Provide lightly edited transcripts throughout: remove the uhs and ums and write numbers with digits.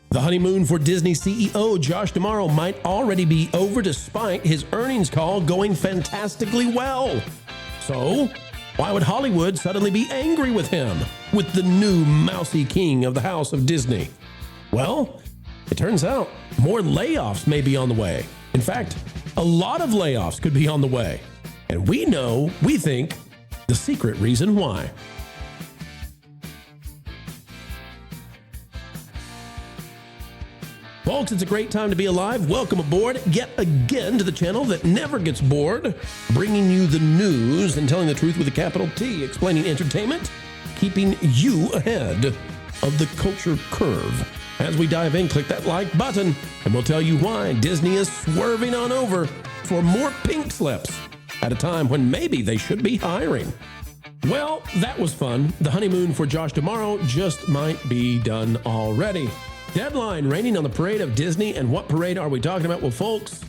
The honeymoon for Disney CEO Josh D'Amaro might already be over despite his earnings call going fantastically well. So, why would Hollywood suddenly be angry with him, with the new mousy king of the house of Disney? Well, it turns out more layoffs may be on the way. In fact, a lot of layoffs could be on the way. And we think, the secret reason why. Folks, it's a great time to be alive. Welcome aboard yet again to the channel that never gets bored, bringing you the news and telling the truth with a capital T, explaining entertainment, keeping you ahead of the culture curve. As we dive in, click that like button, and we'll tell you why Disney is swerving on over for more pink slips at a time when maybe they should be hiring. Well, that was fun. The honeymoon for Josh D'Amaro just might be done already. Deadline raining on the parade of Disney. And what parade are we talking about? Well, folks,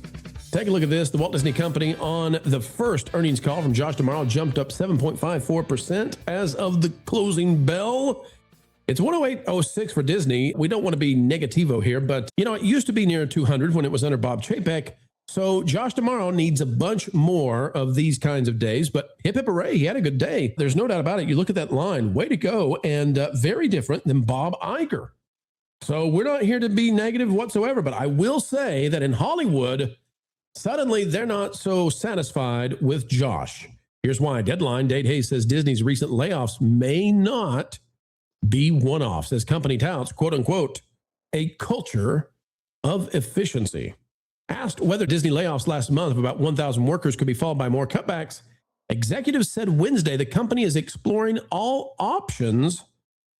take a look at this. The Walt Disney Company on the first earnings call from Josh D'Amaro jumped up 7.54% as of the closing bell. It's 108.06 for Disney. We don't want to be negativo here, but it used to be near 200 when it was under Bob Chapek. So Josh D'Amaro needs a bunch more of these kinds of days, but hip hip hooray, he had a good day. There's no doubt about it. You look at that line, way to go, and very different than Bob Iger. So we're not here to be negative whatsoever, but I will say that in Hollywood, suddenly they're not so satisfied with Josh. Here's why. Deadline, Dade Hayes says Disney's recent layoffs may not be one-offs, as company touts, quote unquote, a culture of efficiency. Asked whether Disney layoffs last month of about 1,000 workers could be followed by more cutbacks, executives said Wednesday the company is exploring all options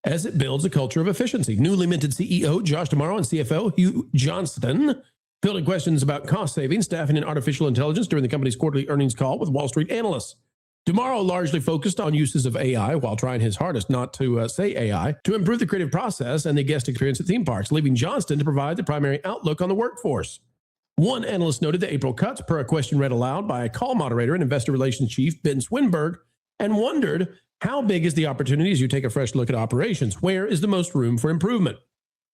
as it builds a culture of efficiency. Newly minted CEO Josh D'Amaro and CFO Hughes Johnston fielded questions about cost savings, staffing, and artificial intelligence during the company's quarterly earnings call with Wall Street analysts. D'Amaro largely focused on uses of AI while trying his hardest not to say AI to improve the creative process and the guest experience at theme parks, leaving Johnston to provide the primary outlook on the workforce. One analyst noted the April cuts per a question read aloud by a call moderator and investor relations chief, Ben Swinburne, and wondered, how big is the opportunity as you take a fresh look at operations? Where is the most room for improvement?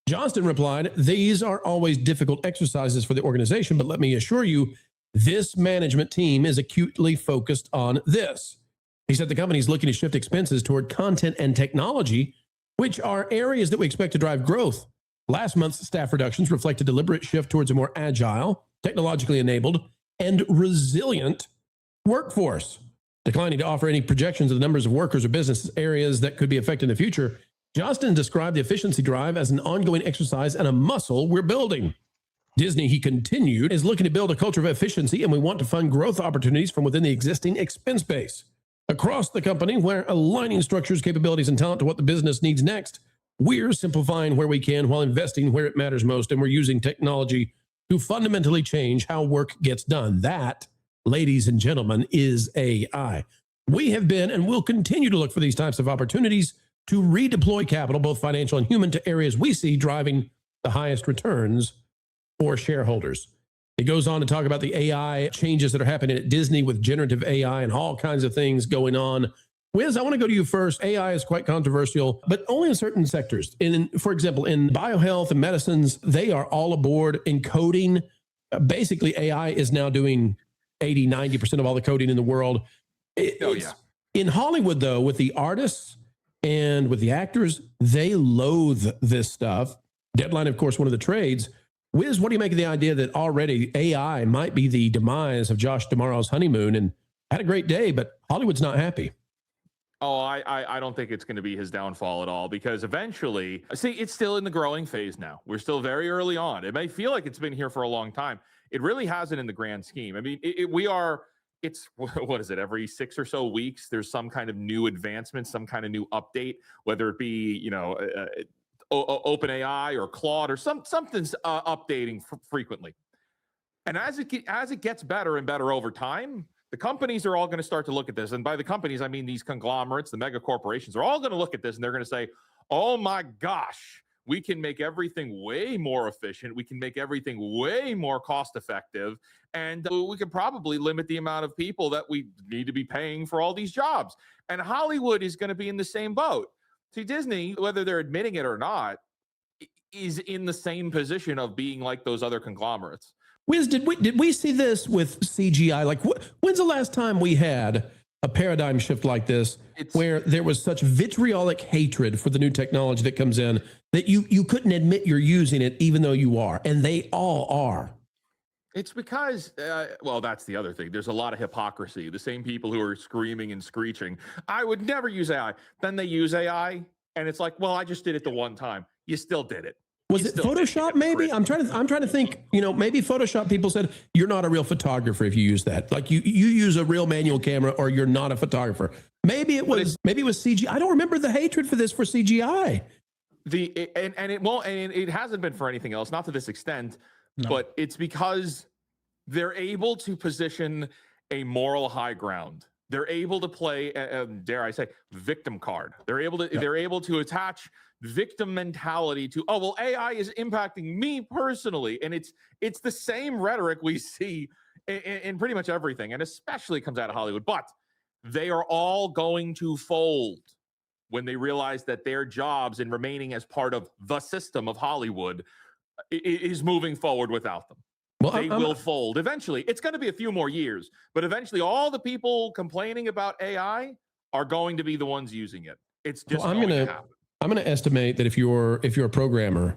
Johnston replied, these are always difficult exercises for the organization, but let me assure you, this management team is acutely focused on this. He said the company is looking to shift expenses toward content and technology, which are areas that we expect to drive growth. Last month's staff reductions reflect a deliberate shift towards a more agile, technologically enabled, and resilient workforce. Declining to offer any projections of the numbers of workers or business areas that could be affected in the future, Johnston described the efficiency drive as an ongoing exercise and a muscle we're building. Disney, he continued, is looking to build a culture of efficiency, and we want to fund growth opportunities from within the existing expense base. Across the company, we're aligning structures, capabilities, and talent to what the business needs next. We're simplifying where we can while investing where it matters most, and we're using technology to fundamentally change how work gets done. That, ladies and gentlemen, is AI. We have been and will continue to look for these types of opportunities to redeploy capital, both financial and human, to areas we see driving the highest returns for shareholders. It goes on to talk about the AI changes that are happening at Disney with generative AI and all kinds of things going on. Wiz, I want to go to you first. AI is quite controversial, but only in certain sectors. For example, in biohealth and medicines, they are all aboard in coding. Basically, AI is now doing 80, 90% of all the coding in the world. In Hollywood, though, with the artists and with the actors, they loathe this stuff. Deadline, of course, one of the trades. Wiz, what do you make of the idea that already AI might be the demise of Josh D'Amaro's honeymoon? And had a great day, but Hollywood's not happy. Oh, I don't think it's going to be his downfall at all, because eventually, see, it's still in the growing phase now. We're still very early on. It may feel like it's been here for a long time. It really hasn't in the grand scheme. I mean, it's, what is it? Every 6 or so weeks, there's some kind of new advancement, some kind of new update, whether it be, OpenAI or Claude or something's updating frequently. And as it gets better and better over time, the companies are all going to start to look at this. And by the companies, I mean these conglomerates, the mega corporations, are all going to look at this and they're going to say, oh my gosh, we can make everything way more efficient. We can make everything way more cost effective. And we could probably limit the amount of people that we need to be paying for all these jobs. And Hollywood is going to be in the same boat. See, Disney, whether they're admitting it or not, is in the same position of being like those other conglomerates. Wiz, did we see this with CGI? Like, when's the last time we had a paradigm shift like this, where there was such vitriolic hatred for the new technology that comes in that you couldn't admit you're using it, even though you are, and they all are? It's because, well, that's the other thing. There's a lot of hypocrisy. The same people who are screaming and screeching, I would never use AI. Then they use AI, and it's like, well, I just did it the one time. You still did it. Was it Photoshop? Maybe I'm trying to think. You know, maybe Photoshop. People said you're not a real photographer if you use that. Like you use a real manual camera, or you're not a photographer. Maybe it was CGI. I don't remember the hatred for this for CGI. It hasn't been for anything else, not to this extent. No. But it's because they're able to position a moral high ground. They're able to play, dare I say, victim card. They're able to attach victim mentality to, oh, well, AI is impacting me personally. And it's the same rhetoric we see in pretty much everything, and especially comes out of Hollywood. But they are all going to fold when they realize that their jobs in remaining as part of the system of Hollywood is moving forward without them. Well, they will fold eventually. It's going to be a few more years, but eventually all the people complaining about AI are going to be the ones using it. It's just going to happen. I'm going to estimate that if you're a programmer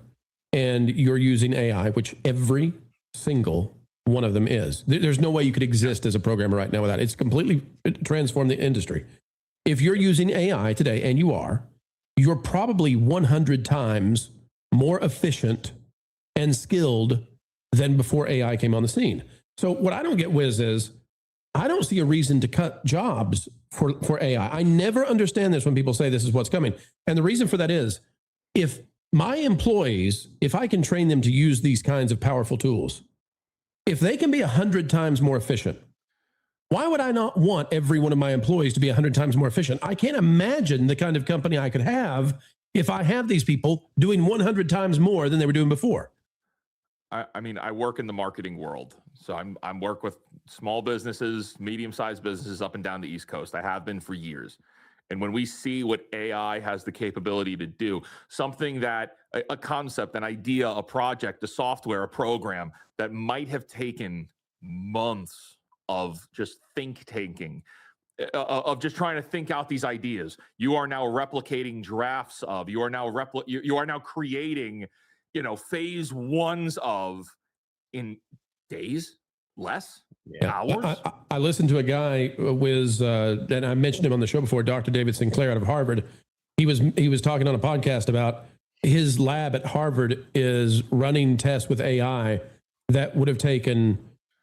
and you're using AI, which every single one of them is, there's no way you could exist as a programmer right now without it. It's completely transformed the industry. If you're using AI today, and you're probably 100 times more efficient and skilled than before AI came on the scene. So what I don't get, Wiz, is I don't see a reason to cut jobs for AI. I never understand this when people say this is what's coming. And the reason for that is, if my employees, if I can train them to use these kinds of powerful tools, if they can be 100 times more efficient, why would I not want every one of my employees to be 100 times more efficient? I can't imagine the kind of company I could have if I have these people doing 100 times more than they were doing before. I mean, I work in the marketing world. So I'm work with small businesses, medium-sized businesses up and down the East Coast. I have been for years. And when we see what AI has the capability to do, something that a concept, an idea, a project, a software, a program that might have taken months of just think-tanking, of just trying to think out these ideas, you are now replicating drafts of, you are now creating, phase ones of in days, less, hours. I listened to a guy and I mentioned him on the show before, Dr. David Sinclair out of Harvard. He was talking on a podcast about his lab at Harvard is running tests with AI that would have taken,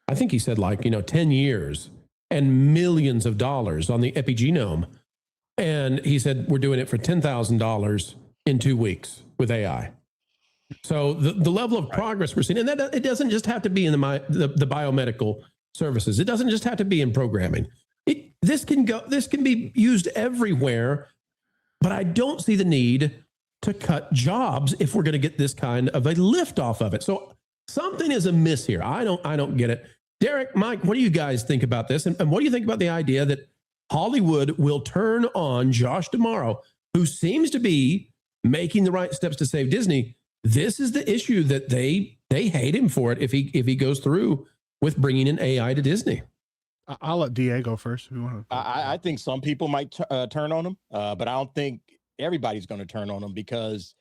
I think he said 10 years and millions of dollars on the epigenome. And he said, we're doing it for $10,000 in 2 weeks with AI. So the level of progress we're seeing, and that it doesn't just have to be in the biomedical services. It doesn't just have to be in programming. This can be used everywhere, but I don't see the need to cut jobs if we're going to get this kind of a lift off of it. So something is amiss here. I don't get it. Derek, Mike, what do you guys think about this? And what do you think about the idea that Hollywood will turn on Josh D'Amaro, who seems to be making the right steps to save Disney? This is the issue that they hate him for it if he goes through with bringing in AI to Disney. I'll let DA go first. If you want to. I think some people might turn on him, but I don't think everybody's going to turn on him, because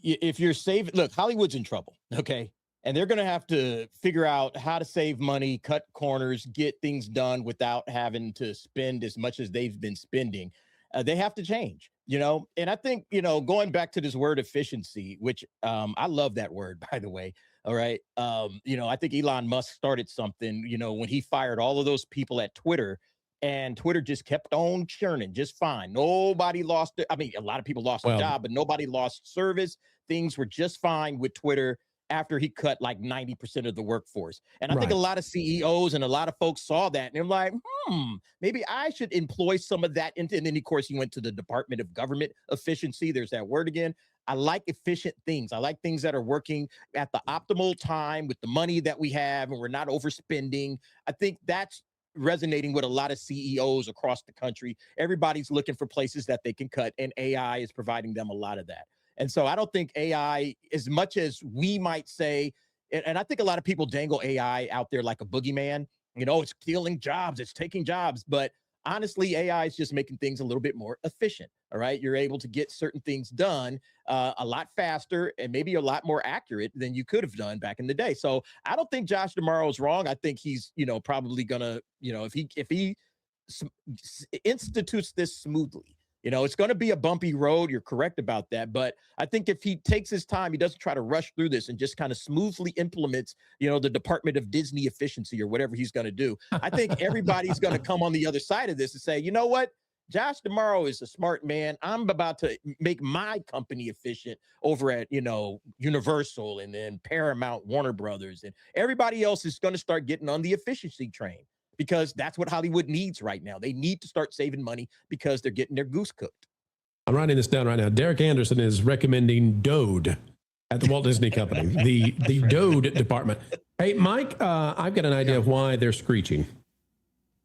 if you're saving, look, Hollywood's in trouble, okay? And they're going to have to figure out how to save money, cut corners, get things done without having to spend as much as they've been spending. They have to change, and I think, going back to this word efficiency, which I love that word, by the way. All right. I think Elon Musk started something, when he fired all of those people at Twitter, and Twitter just kept on churning just fine. Nobody lost it. I mean, a lot of people lost their job, but nobody lost service. Things were just fine with Twitter after he cut like 90% of the workforce. And I think a lot of CEOs and a lot of folks saw that, and they're like, maybe I should employ some of that. And then, of course, he went to the Department of Government Efficiency. There's that word again. I like efficient things. I like things that are working at the optimal time with the money that we have, and we're not overspending. I think that's resonating with a lot of CEOs across the country. Everybody's looking for places that they can cut, and AI is providing them a lot of that. And so I don't think AI, as much as we might say, and I think a lot of people dangle AI out there like a boogeyman, it's killing jobs, it's taking jobs. But honestly, AI is just making things a little bit more efficient. All right. You're able to get certain things done a lot faster and maybe a lot more accurate than you could have done back in the day. So I don't think Josh D'Amaro is wrong. I think he's, probably gonna, if he institutes this smoothly, it's going to be a bumpy road. You're correct about that. But I think if he takes his time, he doesn't try to rush through this and just kind of smoothly implements, the Department of Disney efficiency or whatever he's going to do. I think everybody's going to come on the other side of this and say, you know what? Josh D'Amaro is a smart man. I'm about to make my company efficient over at, Universal and then Paramount, Warner Brothers, and everybody else is going to start getting on the efficiency train. Because that's what Hollywood needs right now. They need to start saving money because they're getting their goose cooked. I'm writing this down right now. Derek Anderson is recommending Dode at the Walt Disney Company, the Dode department. Hey, Mike, I've got an idea of why they're screeching.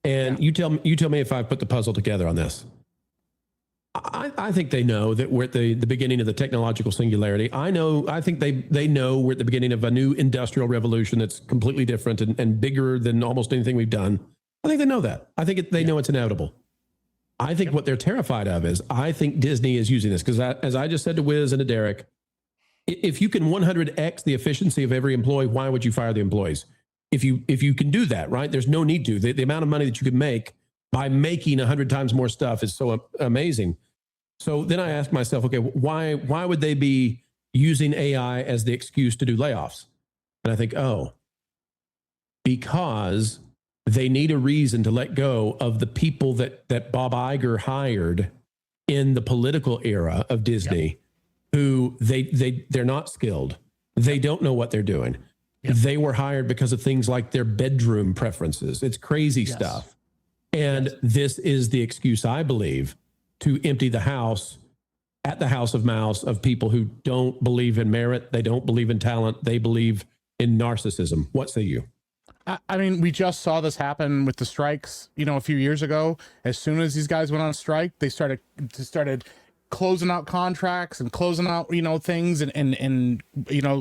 And you tell me if I put the puzzle together on this. I think they know that we're at the beginning of the technological singularity. I think they know we're at the beginning of a new industrial revolution that's completely different and bigger than almost anything we've done. I think they know that. I think they know it's inevitable. I think what they're terrified of is I think Disney is using this because as I just said to Wiz and to Derek, if you can 100x the efficiency of every employee, why would you fire the employees? If you can do that, right? There's no need to. The amount of money that you could make by making 100 times more stuff is so amazing. So then I asked myself, okay, why would they be using AI as the excuse to do layoffs? And I think, because they need a reason to let go of the people that Bob Iger hired in the political era of Disney, who they're not skilled. They don't know what they're doing. Yep. They were hired because of things like their bedroom preferences. It's crazy stuff. And this is the excuse, I believe, to empty the house at the House of Mouse of people who don't believe in merit. They don't believe in talent. They believe in narcissism. What say you? I mean, we just saw this happen with the strikes, a few years ago. As soon as these guys went on strike, they started closing out contracts and closing out, things and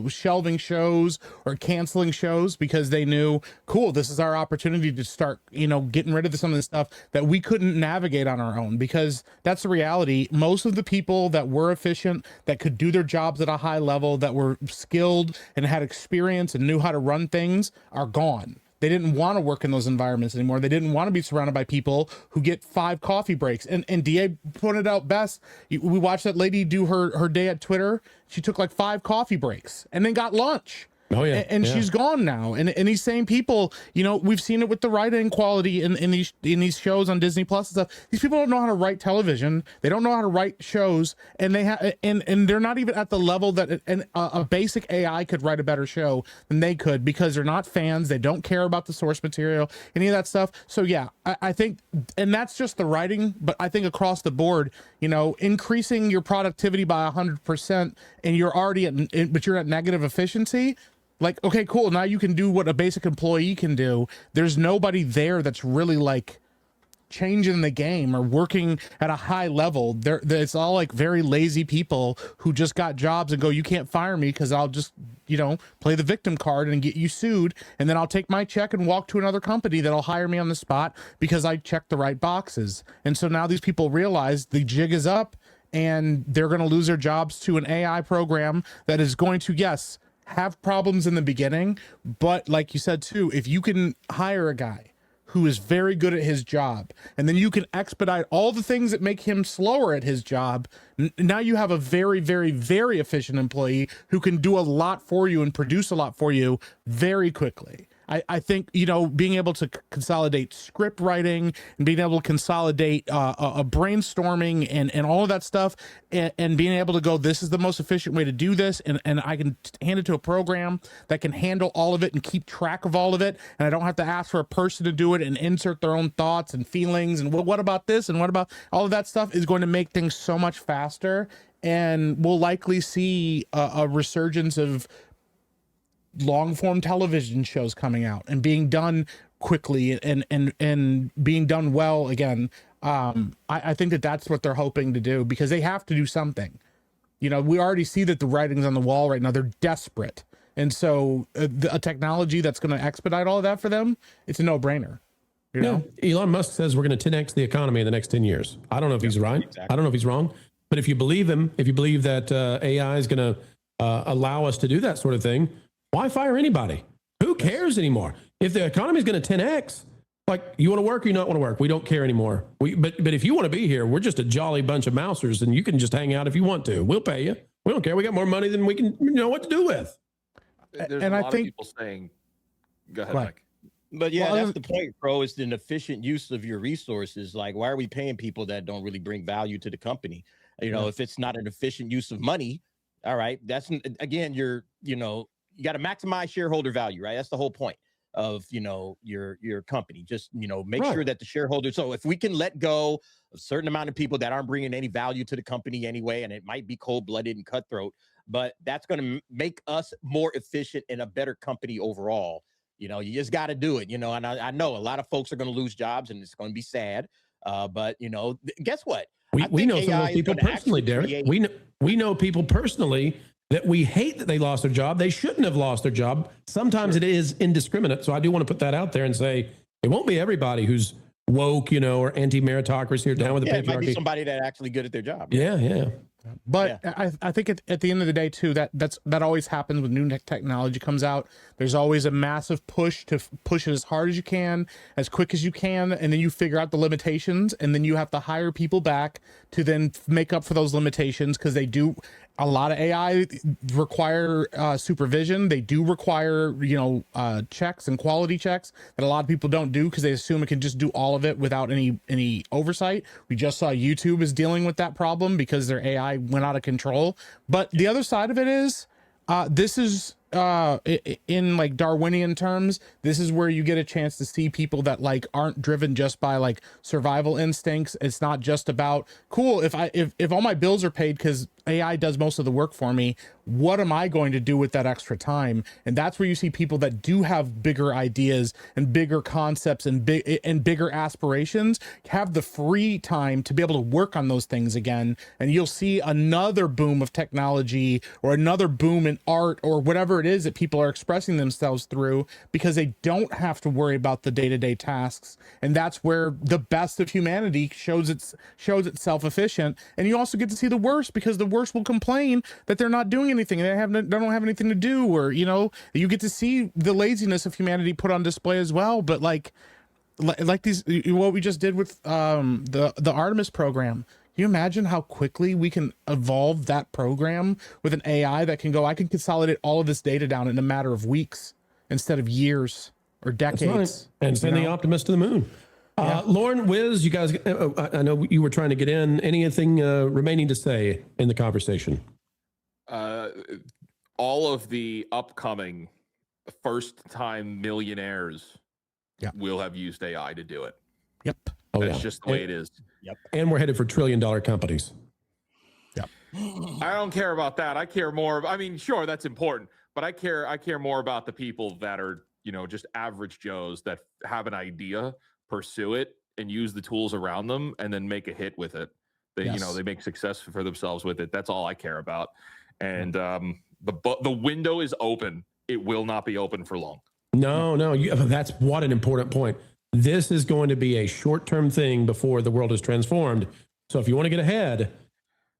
shelving shows or canceling shows because they knew, cool, this is our opportunity to start, getting rid of some of the stuff that we couldn't navigate on our own, because that's the reality. Most of the people that were efficient, that could do their jobs at a high level, that were skilled and had experience and knew how to run things are gone. They didn't want to work in those environments anymore. They didn't want to be surrounded by people who get 5 coffee breaks. And DA pointed out best. We watched that lady do her day at Twitter. She took like 5 coffee breaks and then got lunch. Oh yeah, and she's gone now. And these same people, we've seen it with the writing quality in these shows on Disney Plus and stuff. These people don't know how to write television. They don't know how to write shows, and they have and they're not even at the level that a basic AI could write a better show than they could, because they're not fans. They don't care about the source material, any of that stuff. So yeah, I think, and that's just the writing, but I think across the board, increasing your productivity by 100%, and you're already but you're at negative efficiency. Like, okay, cool. Now you can do what a basic employee can do. There's nobody there that's really like changing the game or working at a high level. It's all like very lazy people who just got jobs and go, you can't fire me because I'll just, play the victim card and get you sued. And then I'll take my check and walk to another company that'll hire me on the spot because I checked the right boxes. And so now these people realize the jig is up and they're going to lose their jobs to an AI program that is going to, yes, have problems in the beginning, but like you said too, if you can hire a guy who is very good at his job, and then you can expedite all the things that make him slower at his job, now you have a very, very, very efficient employee who can do a lot for you and produce a lot for you very quickly. I think, being able to consolidate script writing and being able to consolidate a brainstorming and all of that stuff, and being able to go, this is the most efficient way to do this, and I can hand it to a program that can handle all of it and keep track of all of it, and I don't have to ask for a person to do it and insert their own thoughts and feelings and what about this and what about all of that stuff, is going to make things so much faster, and we'll likely see a resurgence of long form television shows coming out and being done quickly and being done well again. I think that's what they're hoping to do, because they have to do something. You know, we already see that the writing's on the wall right now. They're desperate. And so a technology that's going to expedite all of that for them, it's a no-brainer. You know? Elon Musk says we're going to 10x the economy in the next 10 years. I don't know if he's right. Exactly. I don't know if he's wrong. But if you believe him, if you believe that AI is going to allow us to do that sort of thing, why fire anybody? Who cares anymore? If the economy is going to 10x, like, you want to work or you not want to work? We don't care anymore. But if you want to be here, we're just a jolly bunch of mousers, and you can just hang out if you want to. We'll pay you. We don't care. We got more money than we can know what to do with. There's and a I lot think of people saying, go ahead, right. Mike. But yeah, that's the point, bro. It's an efficient use of your resources. Like, why are we paying people that don't really bring value to the company? You know, if it's not an efficient use of money, all right, that's, again, you got to maximize shareholder value, right? That's the whole point of, your company. Just, make sure that the shareholders, so if we can let go a certain amount of people that aren't bringing any value to the company anyway, and it might be cold-blooded and cutthroat, but that's going to make us more efficient and a better company overall. You just got to do it, and I know a lot of folks are going to lose jobs, and it's going to be sad. But, guess what? We know some of those people personally, Derek. We know people personally that we hate that they lost their job. They shouldn't have lost their job. Sometimes it is indiscriminate. So I do want to put that out there and say it won't be everybody who's woke, or anti-meritocracy or down with the patriarchy. It might be somebody that's actually good at their job. Yeah. But I think at the end of the day too, that always happens when new technology comes out. There's always a massive push to push it as hard as you can, as quick as you can, and then you figure out the limitations, and then you have to hire people back to then make up for those limitations, because they do. A lot of AI require supervision. They do require, checks and quality checks that a lot of people don't do because they assume it can just do all of it without any oversight. We just saw YouTube is dealing with that problem because their AI went out of control. But the other side of it is, this is in like Darwinian terms, this is where you get a chance to see people that like aren't driven just by like survival instincts. It's not just about cool. If all my bills are paid because AI does most of the work for me, what am I going to do with that extra time? And that's where you see people that do have bigger ideas and bigger concepts and bigger aspirations have the free time to be able to work on those things again. And you'll see another boom of technology or another boom in art or whatever it is that people are expressing themselves through, because they don't have to worry about the day-to-day tasks. And that's where the best of humanity shows itself efficient. And you also get to see the worst, because the worst will complain that they're not doing anything. They don't have anything to do, or, you get to see the laziness of humanity put on display as well. But like these, what we just did with the Artemis program. Can you imagine how quickly we can evolve that program with an AI that can go, I can consolidate all of this data down in a matter of weeks instead of years or decades. That's right. And send the Optimus to the moon. Lauren, Wiz, you guys, I know you were trying to get in. Anything remaining to say in the conversation? All of the upcoming first-time millionaires will have used AI to do it. Yep. That's just the way it is. Yep. And we're headed for $1 trillion companies. Yep. I don't care about that. I care more. Sure, that's important, but I care more about the people that are, just average Joes that have an idea, pursue it, and use the tools around them, and then make a hit with it. They make success for themselves with it. That's all I care about. And the window is open. It will not be open for long. No, that's what an important point. This is going to be a short-term thing before the world is transformed. So if you want to get ahead,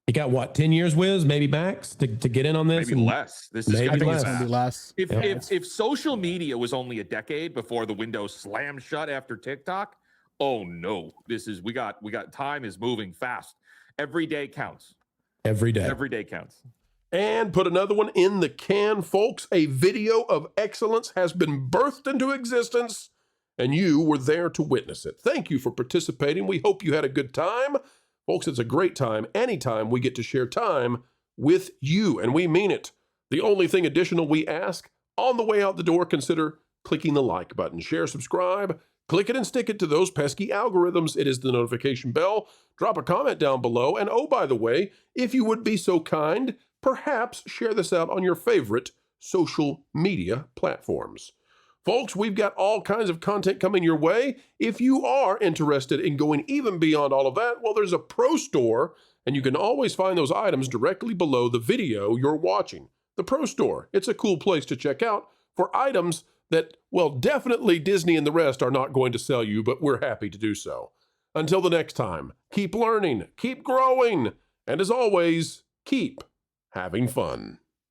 you got 10 years, Wiz, maybe max to get in on this? Maybe less. This is going to be less. If social media was only a decade before the window slammed shut after TikTok, oh no, we got time is moving fast. Every day counts. Every day. Every day counts. And put another one in the can, folks. A video of excellence has been birthed into existence, and you were there to witness it. Thank you for participating. We hope you had a good time. Folks, it's a great time anytime we get to share time with you, and we mean it. The only thing additional we ask, on the way out the door, consider clicking the like button. Share, subscribe, click it and stick it to those pesky algorithms. It is the notification bell. Drop a comment down below. And oh, by the way, if you would be so kind, perhaps share this out on your favorite social media platforms. Folks, we've got all kinds of content coming your way. If you are interested in going even beyond all of that, well, there's a pro store and you can always find those items directly below the video you're watching. The Pro Store, it's a cool place to check out for items that, well, definitely Disney and the rest are not going to sell you, but we're happy to do so. Until the next time, keep learning, keep growing, and as always, keep having fun.